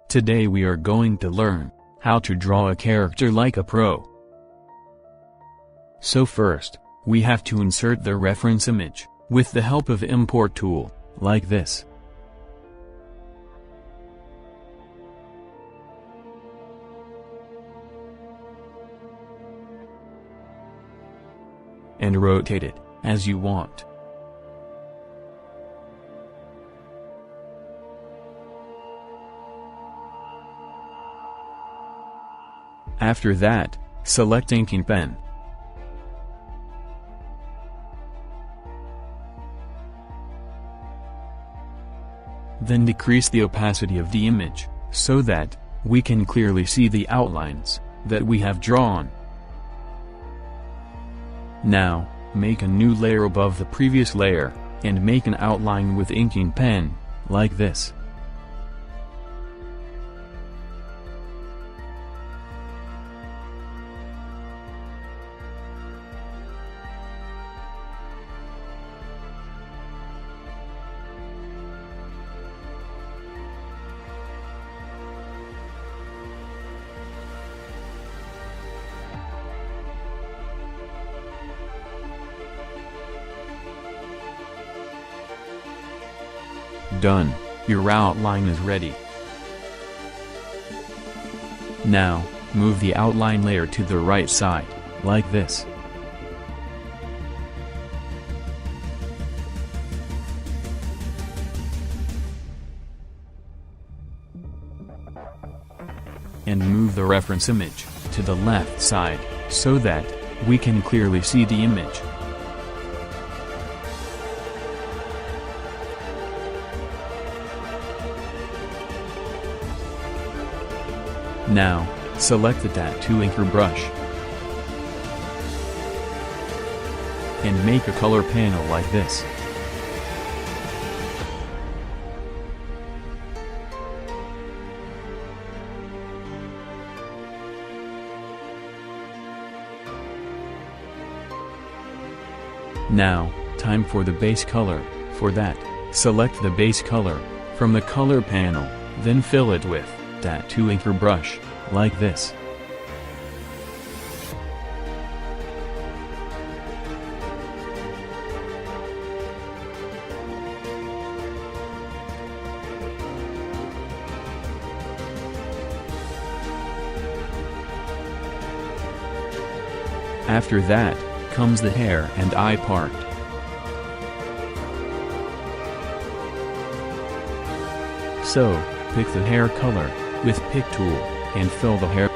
Today we are going to learn how to draw a character like a pro. So first, we have to insert the reference image, with the help of import tool, like this. And rotate it, as you want. After that, select inking pen. Then decrease the opacity of the image, so that we can clearly see the outlines that we have drawn. Now, make a new layer above the previous layer, and make an outline with inking pen, like this. Done, your outline is ready. Now, move the outline layer to the right side, like this. And move the reference image to the left side, so that we can clearly see the image. Now, select the tattoo inker brush and make a color panel like this. Now, time for the base color. For that, select the base color from the color panel, then fill it with tattoo inker brush, like this. After that, comes the hair and eye part. So, pick the hair color with pick tool, and fill the hair.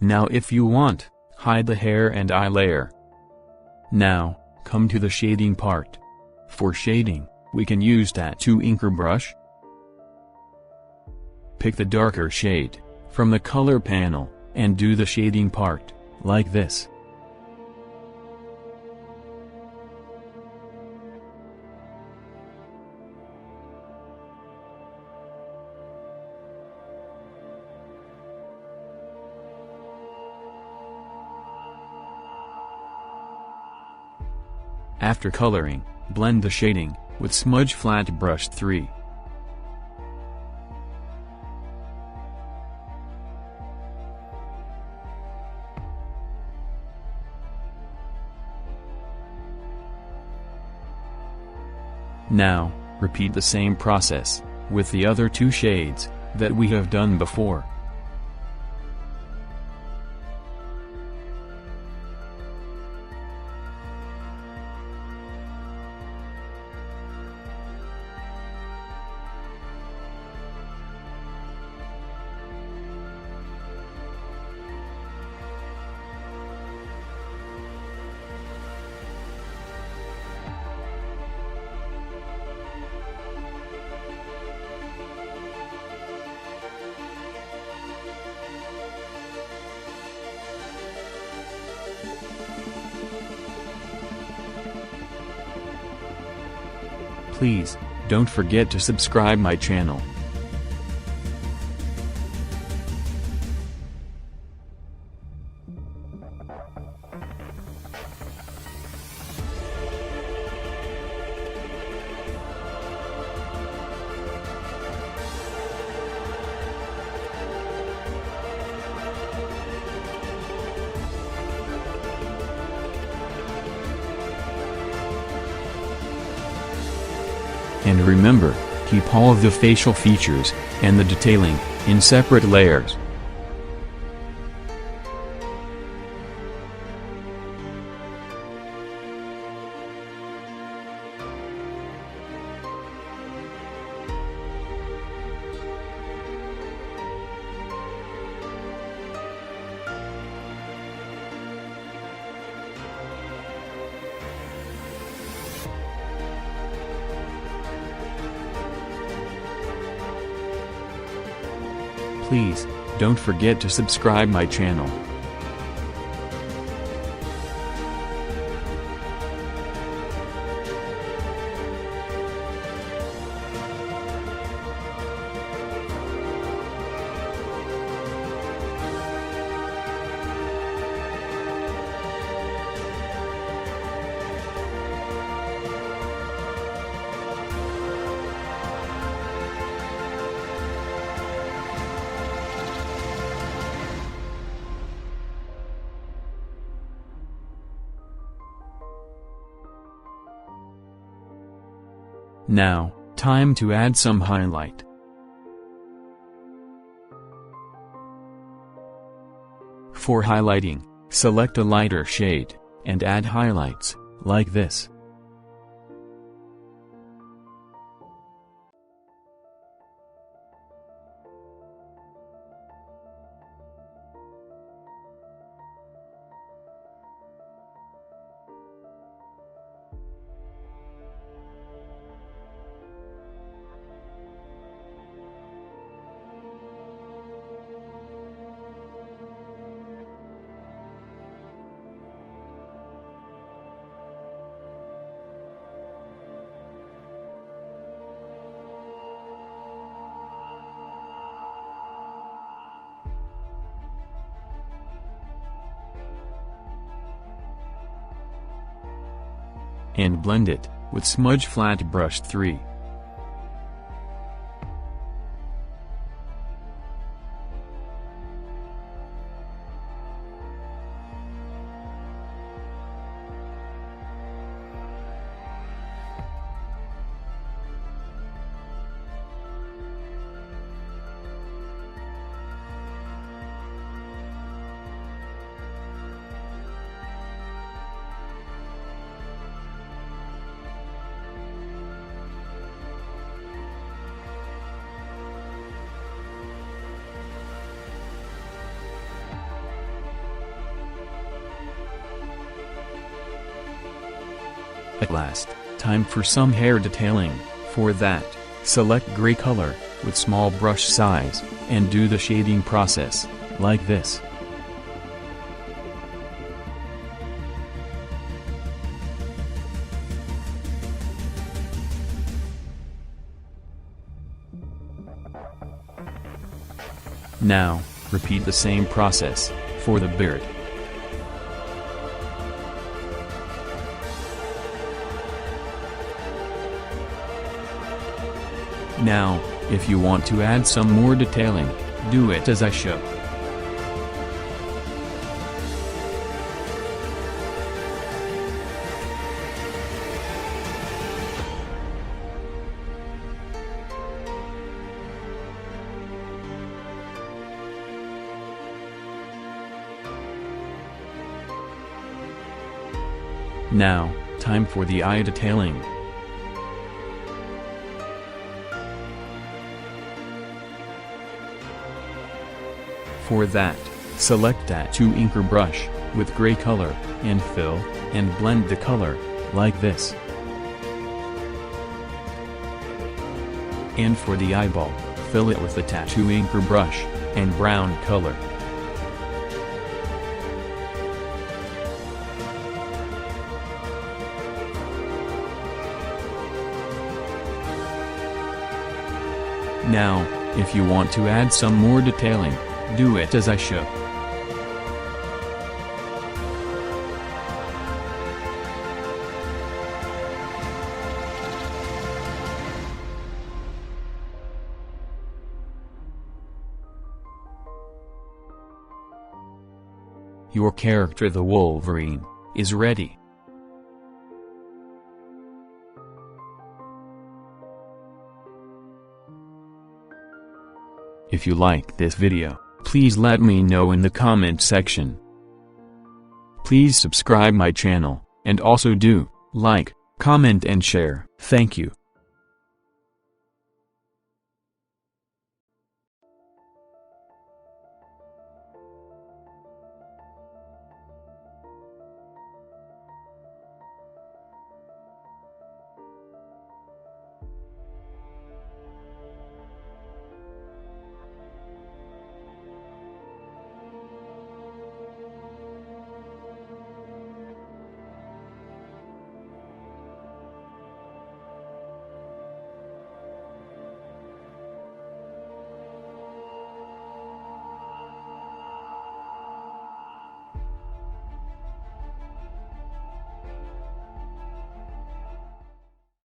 Now if you want, hide the hair and eye layer. Now, come to the shading part. For shading, we can use tattoo inker brush. Pick the darker shade from the color panel, and do the shading part, like this. After coloring, blend the shading with Smudge Flat Brush 3. Now, repeat the same process with the other two shades that we have done before. Please, don't forget to subscribe my channel. And remember, keep all of the facial features, and the detailing, in separate layers. Please, don't forget to subscribe my channel. Now, time to add some highlight. For highlighting, select a lighter shade, and add highlights, like this. And blend it with Smudge Flat Brush 3. At last, time for some hair detailing. For that, select gray color, with small brush size, and do the shading process, like this. Now, repeat the same process, for the beard. Now, if you want to add some more detailing, do it as I show. Now, time for the eye detailing. For that, select Tattoo Inker brush, with gray color, and fill, and blend the color, like this. And for the eyeball, fill it with the Tattoo Inker brush, and brown color. Now, if you want to add some more detailing, do it as I show. Your character, the Wolverine, is ready. If you like this video, please let me know in the comment section. Please subscribe my channel, and also do like, comment and share. Thank you.